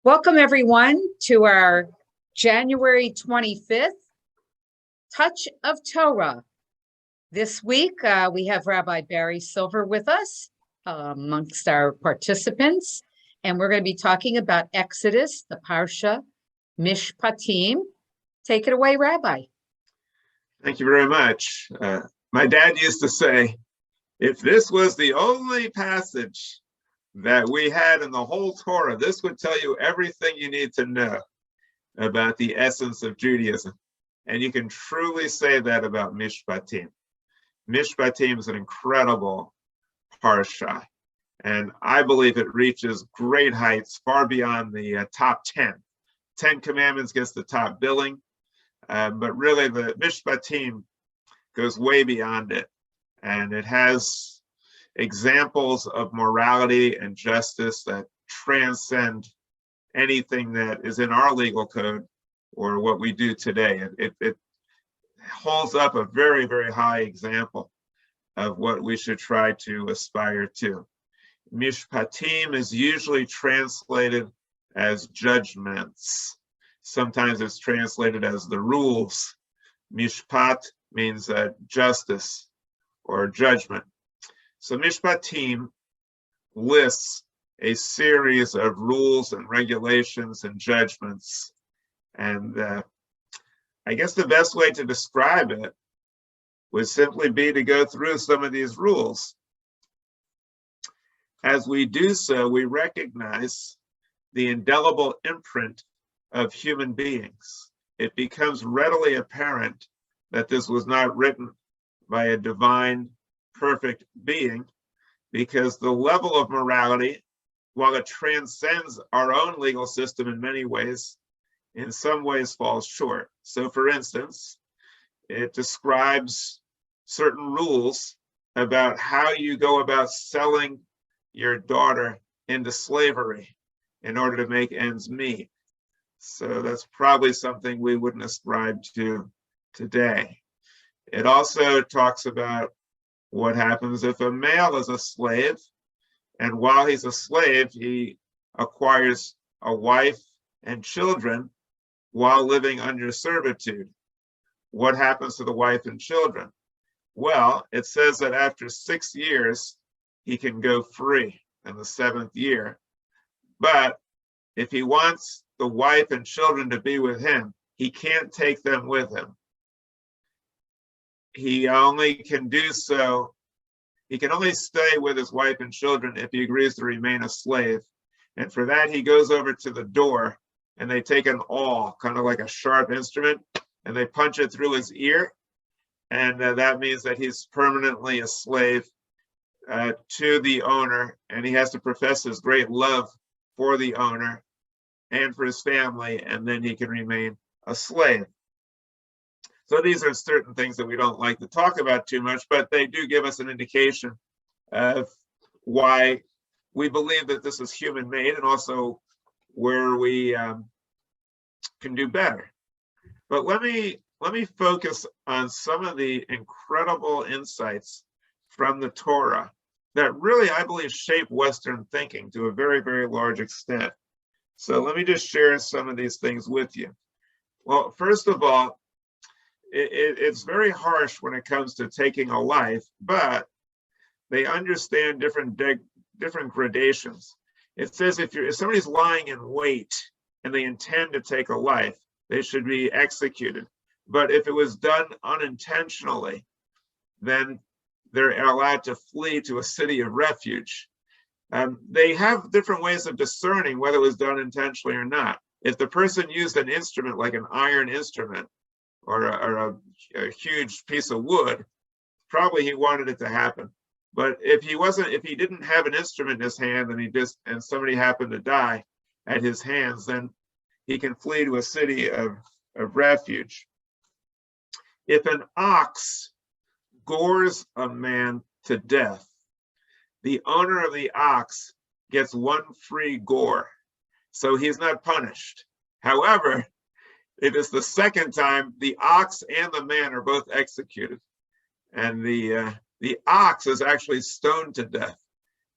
Welcome, everyone, to our January 25th Touch of Torah. This week, we have Rabbi Barry Silver with us amongst our participants, and we're going to be talking about Exodus, the parsha, MISHPATIM. Take it away, Rabbi. Thank you very much. My dad used to say, if this was the only passage that we had in the whole Torah, this would tell you everything you need to know about the essence of Judaism. And you can truly say that about Mishpatim. Mishpatim is an incredible parsha, and I believe it reaches great heights far beyond the top 10. 10 Commandments gets the top billing, but really the Mishpatim goes way beyond it, and it has examples of morality and justice that transcend anything that is in our legal code or what we do today. It holds up a very, very high example of what we should try to aspire to. Mishpatim is usually translated as judgements. Sometimes it's translated as the rules. Mishpat means justice or judgment. So Mishpatim lists a series of rules and regulations and judgments. And I guess the best way to describe it would simply be to go through some of these rules. As we do so, we recognize the indelible imprint of human beings. It becomes readily apparent that this was not written by a divine, perfect being, because the level of morality, while it transcends our own legal system in many ways, in some ways falls short. So for instance, it describes certain rules about how you go about selling your daughter into slavery in order to make ends meet. So that's probably something we wouldn't ascribe to today. It also talks about what happens if a male is a slave, and while he's a slave, he acquires a wife and children while living under servitude. What happens to the wife and children? Well, it says that after 6 years, he can go free in the 7th year. But if he wants the wife and children to be with him, he can't take them with him. He only can do so, he can only stay with his wife and children if he agrees to remain a slave. And for that, he goes over to the door and they take an awl, kind of like a sharp instrument, and they punch it through his ear. And that means that he's permanently a slave to the owner, and he has to profess his great love for the owner and for his family, and then he can remain a slave. So these are certain things that we don't like to talk about too much, but they do give us an indication of why we believe that this is human-made and also where we can do better. But let me focus on some of the incredible insights from the Torah that really, I believe, shape Western thinking to a very, very large extent. So let me just share some of these things with you. Well, first of all, it's very harsh when it comes to taking a life, but they understand different gradations. It says if somebody's lying in wait and they intend to take a life, they should be executed. But if it was done unintentionally, then they're allowed to flee to a city of refuge. They have different ways of discerning whether it was done intentionally or not. If the person used an instrument like an iron instrument or a huge piece of wood, probably he wanted it to happen. But if he didn't have an instrument in his hand and somebody happened to die at his hands, then he can flee to a city of refuge. If an ox gores a man to death, the owner of the ox gets one free gore, so he's not punished. However, if it's the second time, the ox and the man are both executed, and the ox is actually stoned to death.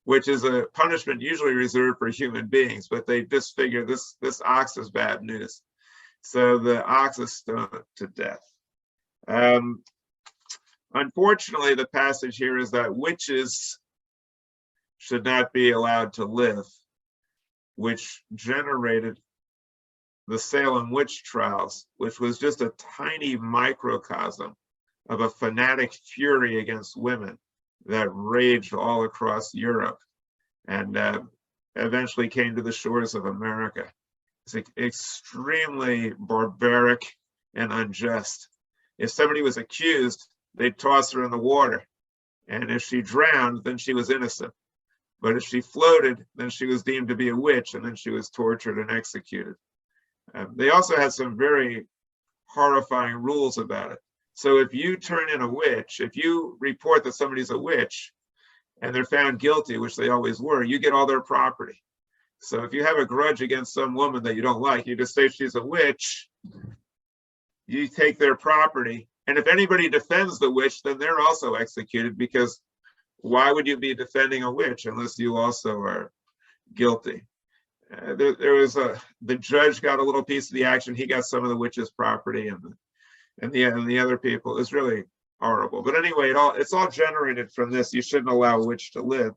which is a punishment usually reserved for human beings, but they just figure this ox is bad news. So the ox is stoned to death. Unfortunately, the passage here is that witches should not be allowed to live, which generated the Salem witch trials, which was just a tiny microcosm of a fanatic fury against women that raged all across Europe and eventually came to the shores of America. It's extremely barbaric and unjust. If somebody was accused, they'd toss her in the water. And if she drowned, then she was innocent. But if she floated, then she was deemed to be a witch, and then she was tortured and executed. They also had some very horrifying rules about it. So if you turn in a witch, if you report that somebody's a witch and they're found guilty, which they always were, you get all their property. So if you have a grudge against some woman that you don't like, you just say she's a witch, you take their property. And if anybody defends the witch, then they're also executed, because why would you be defending a witch unless you also are guilty? There was the judge got a little piece of the action. He got some of the witch's property, and the other people. It was really horrible. But anyway, it's all generated from this. You shouldn't allow a witch to live.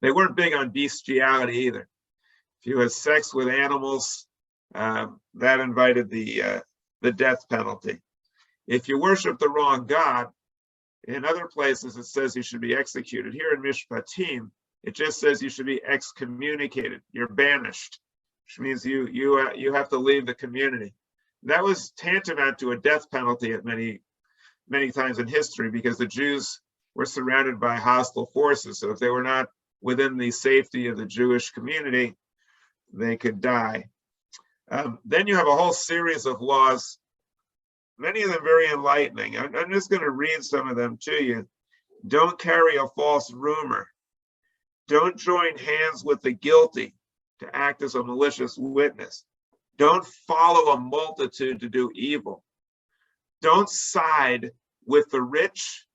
They weren't big on bestiality either. If you had sex with animals, that invited the death penalty. If you worship the wrong God, in other places it says you should be executed. Here in Mishpatim, it just says you should be excommunicated. You're banished, which means you have to leave the community. That was tantamount to a death penalty at many times in history, because the Jews were surrounded by hostile forces. So if they were not within the safety of the Jewish community, they could die. Then you have a whole series of laws, many of them very enlightening. I'm just going to read some of them to you. Don't carry a false rumor. Don't join hands with the guilty to act as a malicious witness. Don't follow a multitude to do evil. Don't side with the rich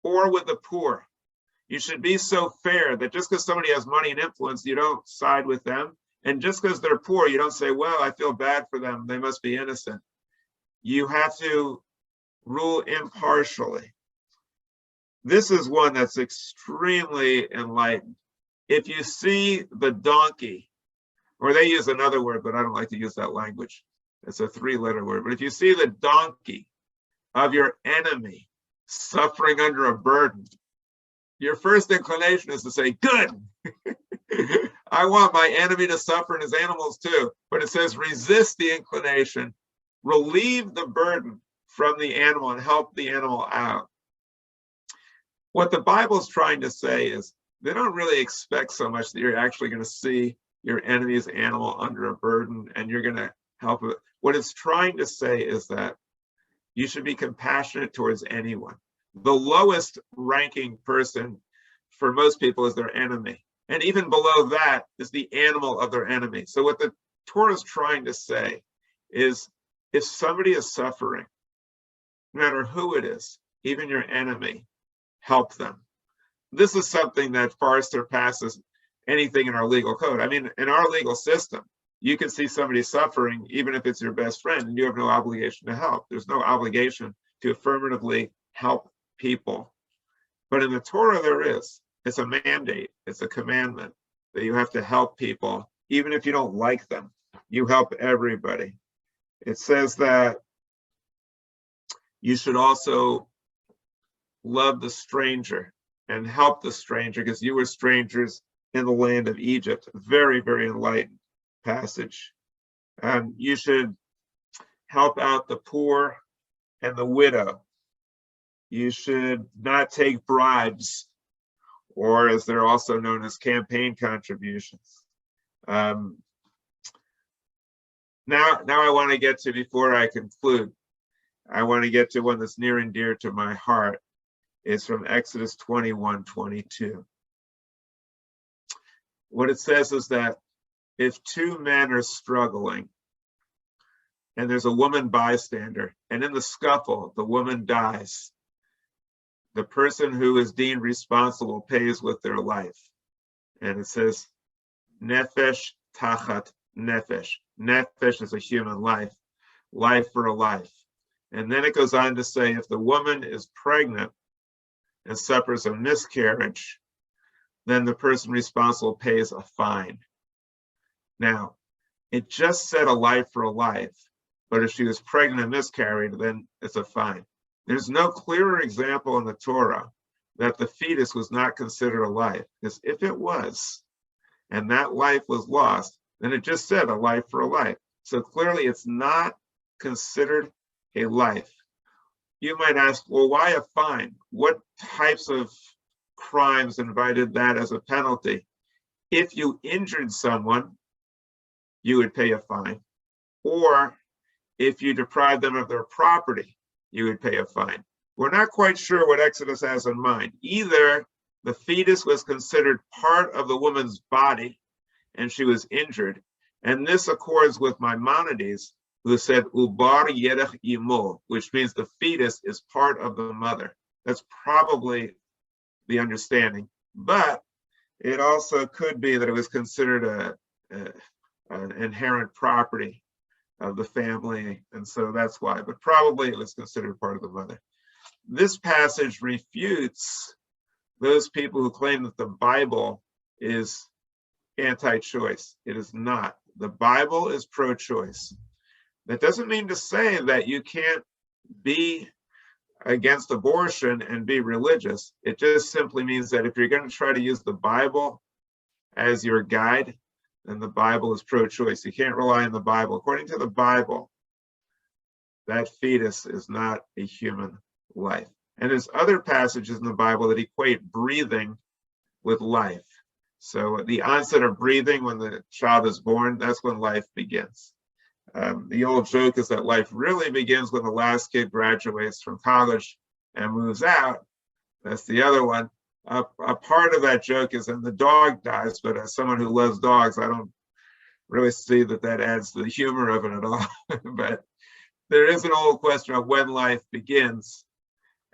or with the poor. You should be so fair that just because somebody has money and influence, you don't side with them. And just because they're poor, you don't say, well, I feel bad for them, they must be innocent. You have to rule impartially. This is one that's extremely enlightened. If you see the donkey, or they use another word, but I don't like to use that language. It's a 3-letter word. But if you see the donkey of your enemy suffering under a burden, your first inclination is to say, good. I want my enemy to suffer and his animals too. But it says resist the inclination, relieve the burden from the animal and help the animal out. What the Bible's trying to say is they don't really expect so much that you're actually going to see your enemy's animal under a burden and you're going to help it. What it's trying to say is that you should be compassionate towards anyone. The lowest ranking person for most people is their enemy. And even below that is the animal of their enemy. So what the Torah is trying to say is, if somebody is suffering, no matter who it is, even your enemy, help them. This is something that far surpasses anything in our legal code. I mean, in our legal system, you can see somebody suffering, even if it's your best friend, and you have no obligation to help. There's no obligation to affirmatively help people. But in the Torah, there is. It's a mandate. It's a commandment that you have to help people, even if you don't like them. You help everybody. It says that you should also love the stranger and help the stranger, because you were strangers in the land of Egypt. Very, very enlightened passage. You should help out the poor and the widow. You should not take bribes, or as they're also known as campaign contributions. Now I want to get to, before I conclude, I want to get to one that's near and dear to my heart. It's from Exodus 21:22. What it says is that if two men are struggling and there's a woman bystander, and in the scuffle, the woman dies, the person who is deemed responsible pays with their life. And it says, nefesh tachat nefesh. Nefesh is a human life, life for a life. And then it goes on to say, if the woman is pregnant and suffers a miscarriage, then the person responsible pays a fine. Now, it just said a life for a life, but if she was pregnant and miscarried, then it's a fine. There's no clearer example in the Torah that the fetus was not considered a life, because if it was, and that life was lost, then it just said a life for a life. So clearly it's not considered a life. You might ask, well, why a fine? What types of crimes invited that as a penalty? If you injured someone, you would pay a fine. Or if you deprived them of their property, you would pay a fine. We're not quite sure what Exodus has in mind. Either the fetus was considered part of the woman's body and she was injured, and this accords with Maimonides, who said ubar yerech imo, which means the fetus is part of the mother. That's probably the understanding, but it also could be that it was considered an inherent property of the family, and so that's why, but probably it was considered part of the mother. This passage refutes those people who claim that the Bible is anti-choice. It is not. The Bible is pro-choice. That doesn't mean to say that you can't be against abortion and be religious. It just simply means that if you're going to try to use the Bible as your guide, then the Bible is pro-choice. You can't rely on the Bible. According to the Bible, that fetus is not a human life. And there's other passages in the Bible that equate breathing with life. So the onset of breathing, when the child is born, that's when life begins. The old joke is that life really begins when the last kid graduates from college and moves out. That's the other one. A part of that joke is when the dog dies, but as someone who loves dogs, I don't really see that adds to the humor of it at all. But there is an old question of when life begins.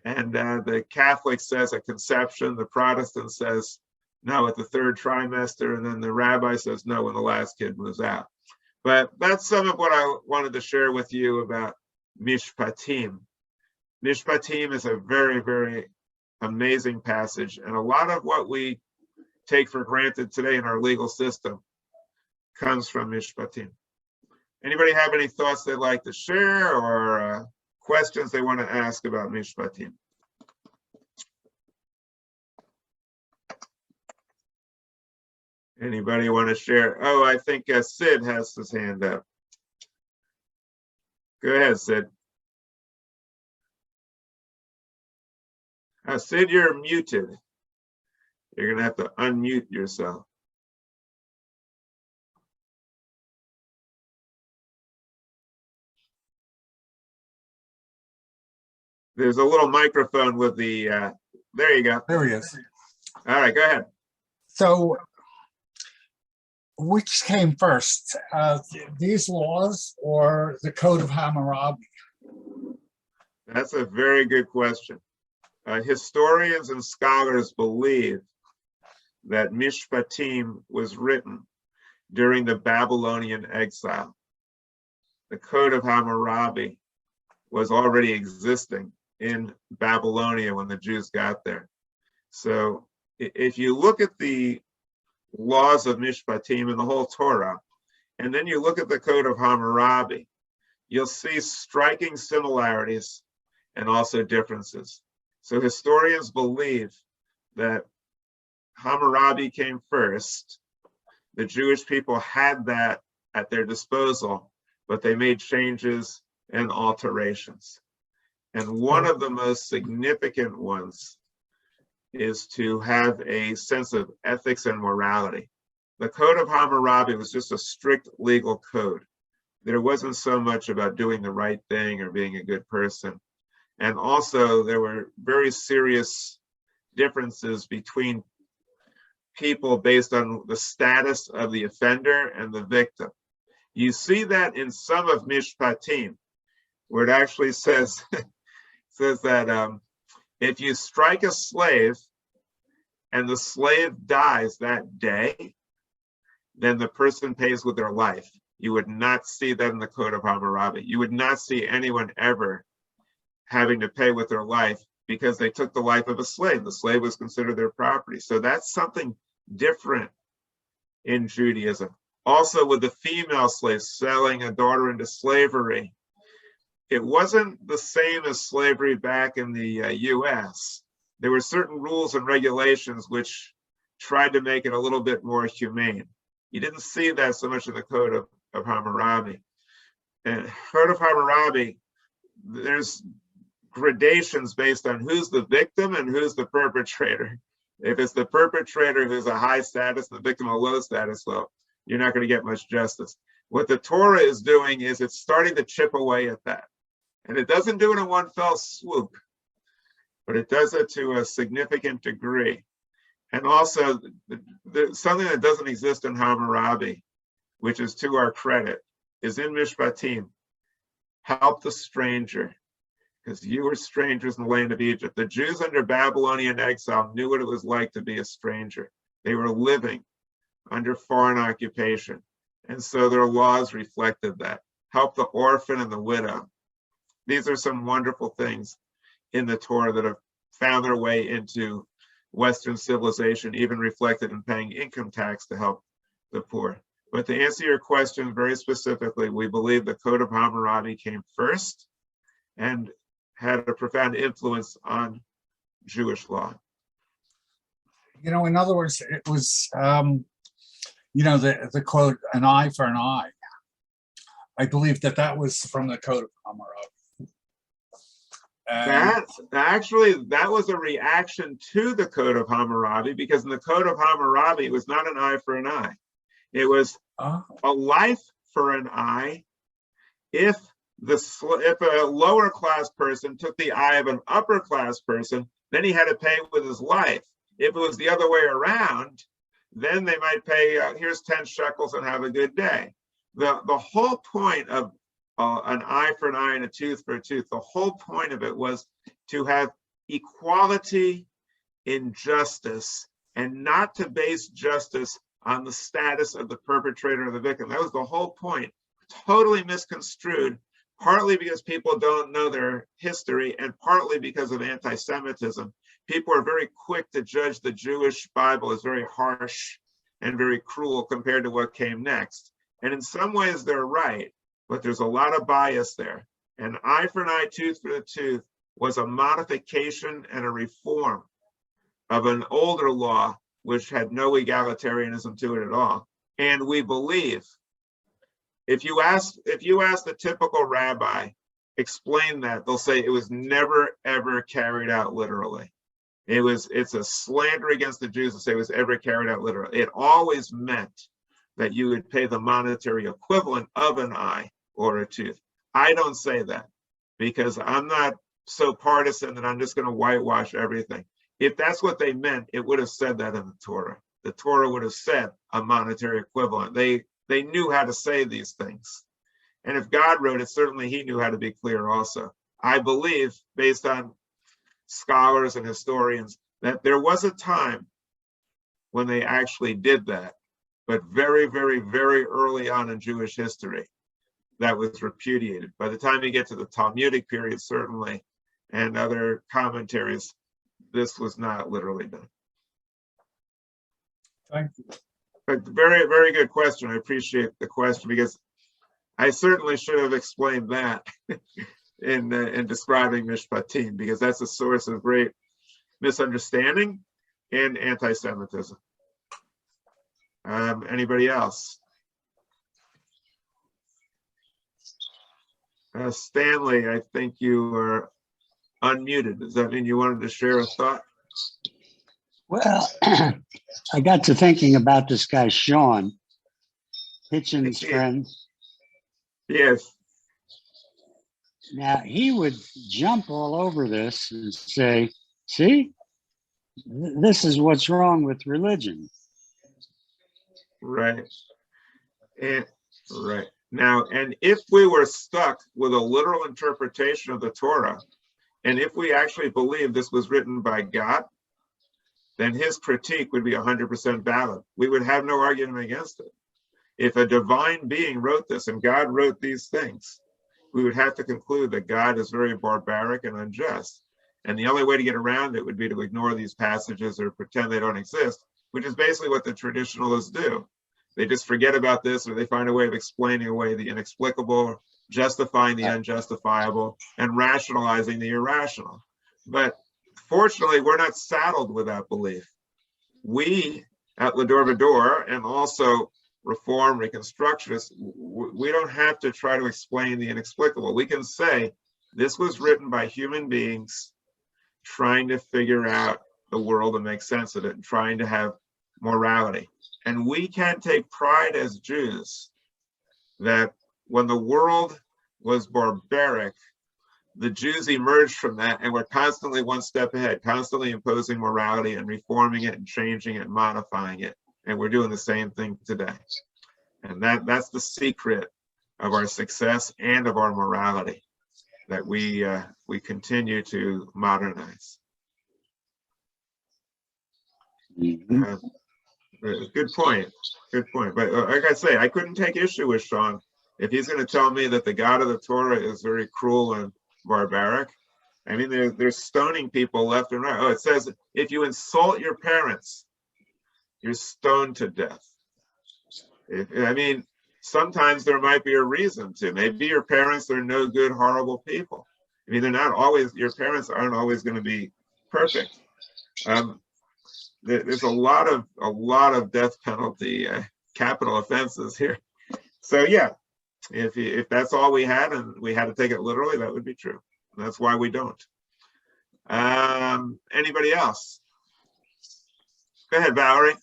And the Catholic says at conception, the Protestant says no at the third trimester, and then the rabbi says no when the last kid moves out. But that's some of what I wanted to share with you about Mishpatim. Mishpatim is a very, very amazing passage, and a lot of what we take for granted today in our legal system comes from Mishpatim. Anybody have any thoughts they'd like to share or questions they want to ask about Mishpatim? Anybody want to share? Oh, I think Sid has his hand up. Go ahead, Sid. Sid, you're muted. You're going to have to unmute yourself. There's a little microphone with the, there you go. There he is. All right, go ahead. So, which came first, these laws or the Code of Hammurabi? That's a very good question. Historians and scholars believe that Mishpatim was written during the Babylonian exile. The Code of Hammurabi was already existing in Babylonia when the Jews got there. So if you look at the laws of Mishpatim and the whole Torah, and then you look at the Code of Hammurabi, you'll see striking similarities and also differences. So historians believe that Hammurabi came first. The Jewish people had that at their disposal, but they made changes and alterations. And one of the most significant ones is to have a sense of ethics and morality. The Code of Hammurabi was just a strict legal code. There wasn't so much about doing the right thing or being a good person. And also there were very serious differences between people based on the status of the offender and the victim. You see that in some of Mishpatim, where it actually says, that if you strike a slave and the slave dies that day, then the person pays with their life. You would not see that in the Code of Hammurabi. You would not see anyone ever having to pay with their life because they took the life of a slave. The slave was considered their property. So that's something different in Judaism. Also, with the female slaves selling a daughter into slavery, it wasn't the same as slavery back in the US. There were certain rules and regulations which tried to make it a little bit more humane. You didn't see that so much in the Code of Hammurabi. And Code of Hammurabi, there's gradations based on who's the victim and who's the perpetrator. If it's the perpetrator who's a high status and the victim a low status, well, you're not going to get much justice. What the Torah is doing is it's starting to chip away at that. And it doesn't do it in one fell swoop, but it does it to a significant degree. And also, something that doesn't exist in Hammurabi, which is to our credit, is in Mishpatim. Help the stranger, because you were strangers in the land of Egypt. The Jews under Babylonian exile knew what it was like to be a stranger. They were living under foreign occupation. And so their laws reflected that. Help the orphan and the widow. These are some wonderful things in the Torah that have found their way into Western civilization, even reflected in paying income tax to help the poor. But to answer your question very specifically, we believe the Code of Hammurabi came first and had a profound influence on Jewish law. You know, in other words, it was, you know, the quote, an eye for an eye. I believe that was from the Code of Hammurabi. That was a reaction to the Code of Hammurabi, because in the Code of Hammurabi, it was not an eye for an eye. It was a life for an eye if a lower class person took the eye of an upper class person, then he had to pay with his life. If it was the other way around, then they might pay, here's 10 shekels and have a good day. The whole point of an eye for an eye and a tooth for a tooth, the whole point of it was to have equality in justice and not to base justice on the status of the perpetrator or the victim. That was the whole point. Totally misconstrued, partly because people don't know their history and partly because of anti-Semitism. People are very quick to judge the Jewish Bible as very harsh and very cruel compared to what came next. And in some ways they're right, but there's a lot of bias there. And eye for an eye, tooth for a tooth was a modification and a reform of an older law which had no egalitarianism to it at all. And we believe, if you ask the typical rabbi, explain that, they'll say it was never ever carried out literally. It's a slander against the Jews to say it was ever carried out literally. It always meant that you would pay the monetary equivalent of an eye or a tooth. I don't say that because I'm not so partisan that I'm just going to whitewash everything. If that's what they meant, it would have said that in the Torah. The Torah would have said a monetary equivalent. They knew how to say these things. And if God wrote it, certainly he knew how to be clear also. I believe, based on scholars and historians, that there was a time when they actually did that, but very, very, very early on in Jewish history, that was repudiated. By the time you get to the Talmudic period, certainly, and other commentaries, this was not literally done. Thank you. But very, very good question. I appreciate the question because I certainly should have explained that in describing Mishpatim, because that's a source of great misunderstanding and anti-Semitism. Anybody else? Stanley, I think you are unmuted. Does that mean you wanted to share a thought? Well, I got to thinking about this guy, Sean, Hitchin's friend. Yes. Now, he would jump all over this and say, see, this is what's wrong with religion. Right. Right. Now, and if we were stuck with a literal interpretation of the Torah, and if we actually believe this was written by God, then his critique would be 100% valid. We would have no argument against it. If a divine being wrote this and God wrote these things, we would have to conclude that God is very barbaric and unjust. And the only way to get around it would be to ignore these passages or pretend they don't exist, which is basically what the traditionalists do. They just forget about this, or they find a way of explaining away the inexplicable, justifying the unjustifiable, and rationalizing the irrational. But fortunately, we're not saddled with that belief. We at L'Dor Va-Dor, and also Reform, Reconstructionists, we don't have to try to explain the inexplicable. We can say this was written by human beings trying to figure out the world and make sense of it, and trying to have morality. And we can take pride as Jews that when the world was barbaric, the Jews emerged from that and were constantly one step ahead, constantly imposing morality and reforming it and changing it and modifying it. And we're doing the same thing today. And that's the secret of our success and of our morality, that we continue to modernize. Good point. Good point. But like I say, I couldn't take issue with Sean if he's going to tell me that the God of the Torah is very cruel and barbaric. I mean, they're stoning people left and right. Oh, it says if you insult your parents, you're stoned to death. I mean, sometimes there might be a reason to. Maybe your parents are no good, horrible people. I mean, they're not always. Your parents aren't always going to be perfect. There's a lot of death penalty capital offenses here. So yeah, if that's all we had and we had to take it literally, that would be true. That's why we don't. Anybody else? Go ahead, Valerie.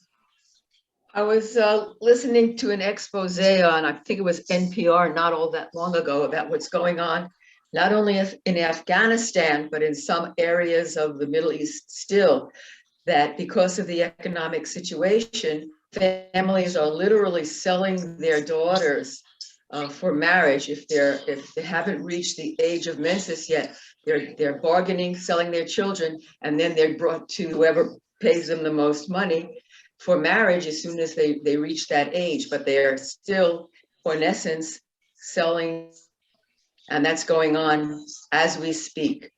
I was listening to an expose on, I think it was NPR not all that long ago, about what's going on, not only in Afghanistan, but in some areas of the Middle East still, that because of the economic situation, families are literally selling their daughters for marriage. If they haven't reached the age of menses yet, they're bargaining, selling their children, and then they're brought to whoever pays them the most money for marriage as soon as they reach that age. But they're still, or in essence, selling, and that's going on as we speak.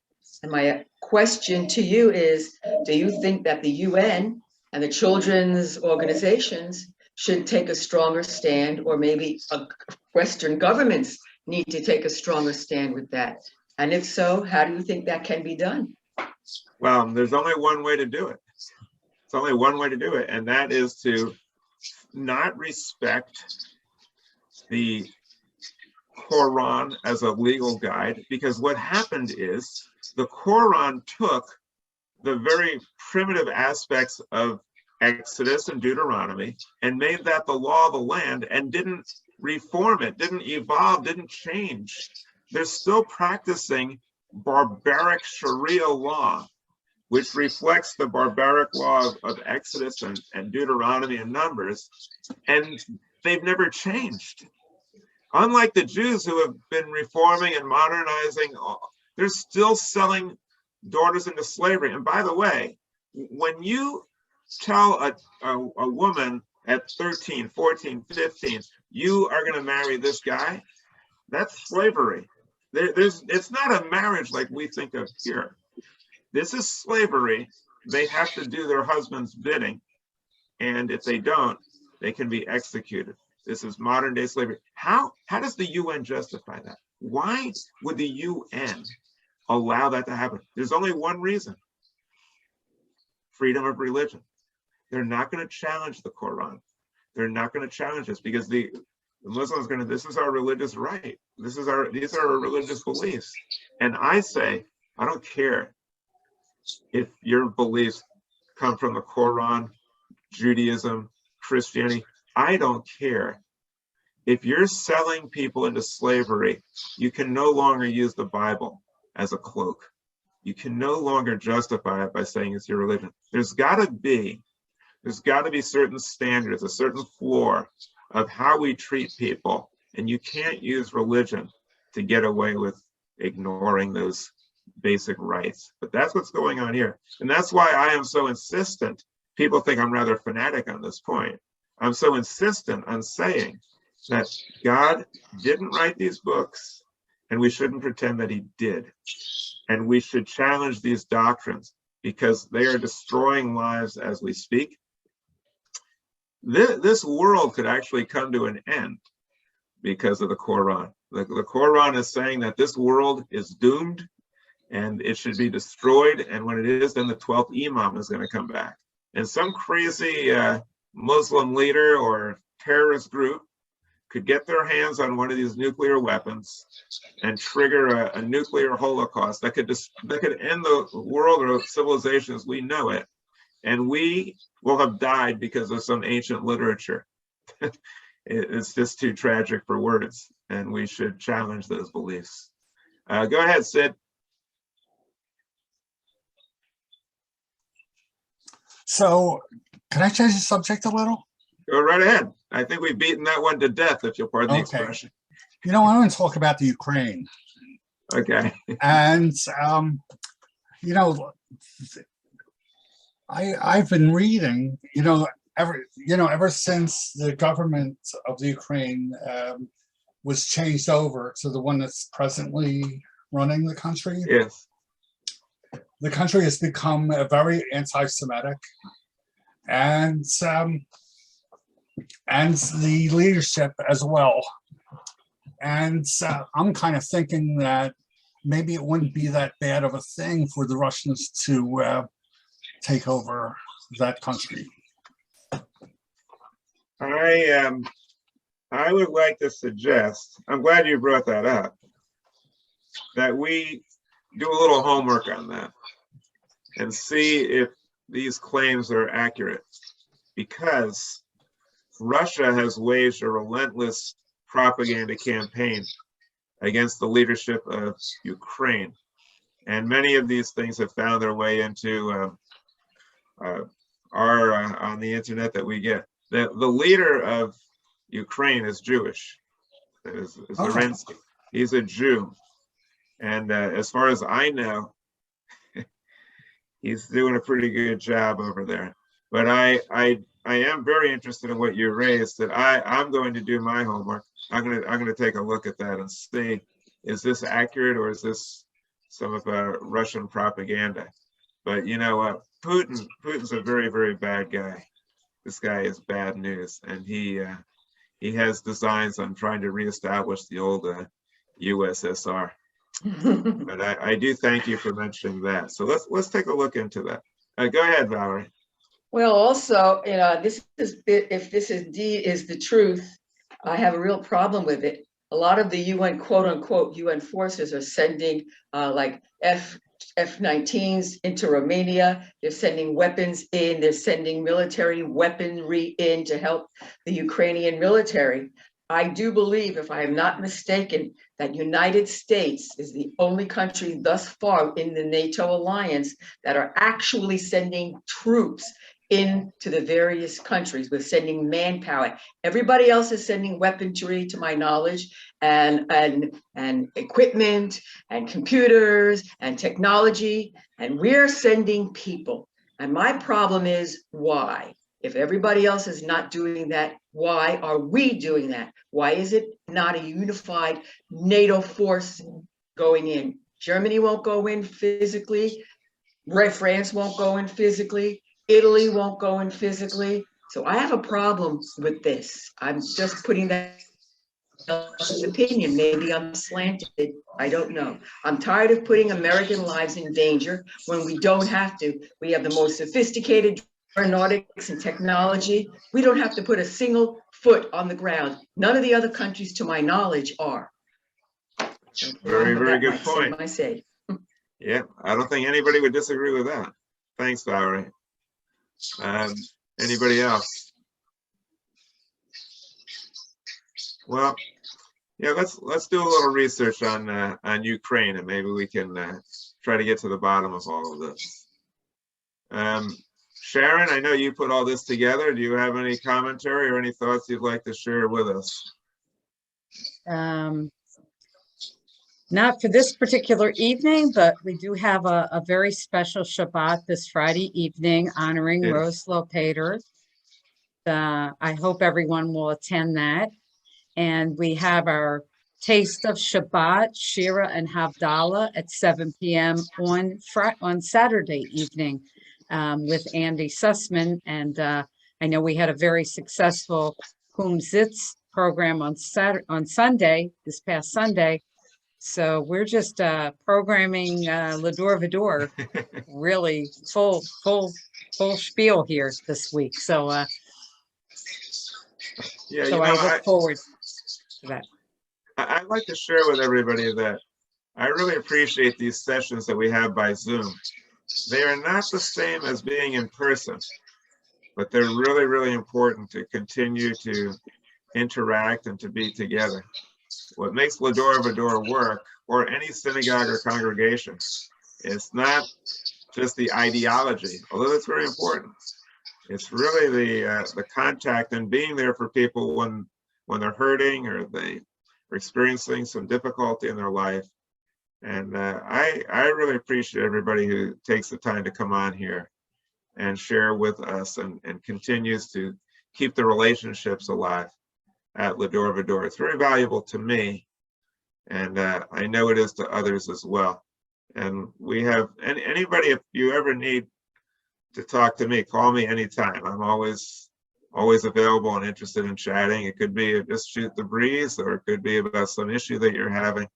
And my question to you is, do you think that the UN and the children's organizations should take a stronger stand, or maybe Western governments need to take a stronger stand with that? And if so, how do you think that can be done? Well, there's only one way to do it. It's only one way to do it, and that is to not respect the Quran as a legal guide, because what happened is the Quran took the very primitive aspects of Exodus and Deuteronomy and made that the law of the land, and didn't reform it, didn't evolve, didn't change. They're still practicing barbaric Sharia law, which reflects the barbaric law of Exodus and Deuteronomy and Numbers, and they've never changed. Unlike the Jews, who have been reforming and modernizing, they're still selling daughters into slavery. And by the way, when you tell a woman at 13, 14, 15, you are going to marry this guy, that's slavery. It's not a marriage like we think of here. This is slavery. They have to do their husband's bidding, and if they don't, they can be executed. This is modern day slavery. How does the UN justify that? Why would the UN allow that to happen? There's only one reason: freedom of religion. They're not going to challenge the Quran. They're not going to challenge us, because the Muslims are going to, this is our religious right. These are our religious beliefs. And I say, I don't care if your beliefs come from the Quran, Judaism, Christianity. I don't care. If you're selling people into slavery, you can no longer use the Bible as a cloak. You can no longer justify it by saying it's your religion. There's got to be certain standards, a certain floor of how we treat people, and you can't use religion to get away with ignoring those basic rights. But that's what's going on here. And that's why I am so insistent. People think I'm rather fanatic on this point. I'm so insistent on saying that God didn't write these books, and we shouldn't pretend that he did. And we should challenge these doctrines because they are destroying lives as we speak. This world could actually come to an end because of the Quran. The Quran is saying that this world is doomed and it should be destroyed. And when it is, then the 12th Imam is going to come back. And some crazy Muslim leader or terrorist group could get their hands on one of these nuclear weapons and trigger a nuclear holocaust that could end the world or civilization as we know it. And we will have died because of some ancient literature. It's just too tragic for words, and we should challenge those beliefs. Go ahead, Sid. So, can I change the subject a little? Go right ahead. I think we've beaten that one to death, if you'll pardon the expression. You know, I want to talk about the Ukraine. Okay. And, you know, I've been reading, ever since the government of the Ukraine was changed over to the one that's presently running the country. Yes. The country has become very anti-Semitic, and the leadership as well. And I'm kind of thinking that maybe it wouldn't be that bad of a thing for the Russians to take over that country. I would like to suggest, I'm glad you brought that up, that we do a little homework on that and see if these claims are accurate, because Russia has waged a relentless propaganda campaign against the leadership of Ukraine. And many of these things have found their way into on the internet that we get. The leader of Ukraine is Jewish, is Zelensky. He's a Jew. And as far as I know, he's doing a pretty good job over there. But I am very interested in what you raised, that I'm going to do my homework. I'm gonna take a look at that and see, is this accurate or is this some of Russian propaganda? But you know what, Putin's a very, very bad guy. This guy is bad news, and he has designs on trying to reestablish the old USSR. But I do thank you for mentioning that. So let's take a look into that. Go ahead, Valerie. Well, also, if this indeed is the truth, I have a real problem with it. A lot of the UN, quote unquote, UN forces are sending like F-19s into Romania. They're sending weapons in. They're sending military weaponry in to help the Ukrainian military. I do believe, if I am not mistaken, that United States is the only country thus far in the NATO alliance that are actually sending troops into the various countries. We're sending manpower. Everybody else is sending weaponry, to my knowledge, and equipment and computers and technology, and we're sending people. And my problem is, why? If everybody else is not doing that, why are we doing that? Why is it not a unified NATO force going in? Germany won't go in physically. France won't go in physically. Italy won't go in physically. So I have a problem with this. I'm just putting that opinion. Maybe I'm slanted. I don't know. I'm tired of putting American lives in danger when we don't have to. We have the most sophisticated aeronautics and technology. We don't have to put a single foot on the ground. None of the other countries, to my knowledge, are. Very, very good point. I say. Yeah, I don't think anybody would disagree with that. Thanks, Valerie. Anybody else? Well, yeah, let's do a little research on Ukraine, and maybe we can try to get to the bottom of all of this. Sharon, I know you put all this together. Do you have any commentary or any thoughts you'd like to share with us? Not for this particular evening, but we do have a very special Shabbat this Friday evening honoring Yes. Rose Lopater. I hope everyone will attend that. And we have our Taste of Shabbat, Shira and Havdalah at 7 p.m. on Saturday evening with Andy Sussman. And I know we had a very successful Kum Zitz program on Sunday, this past Sunday. So we're just programming L'Dor Va-Dor really full spiel here this week. So Yeah, so I look forward to that. I'd like to share with everybody that I really appreciate these sessions that we have by Zoom. They are not the same as being in person, but they're really, really important to continue to interact and to be together. What makes L'Dor Va-Dor work, or any synagogue or congregation, is not just the ideology, although that's very important. It's really the contact and being there for people when they're hurting or they are experiencing some difficulty in their life. And I really appreciate everybody who takes the time to come on here and share with us and continues to keep the relationships alive at L'Dor Va-Dor. It's very valuable to me, and I know it is to others as well. And we have, anybody, if you ever need to talk to me, call me anytime. I'm always available and interested in chatting. It could be just shoot the breeze, or it could be about some issue that you're having.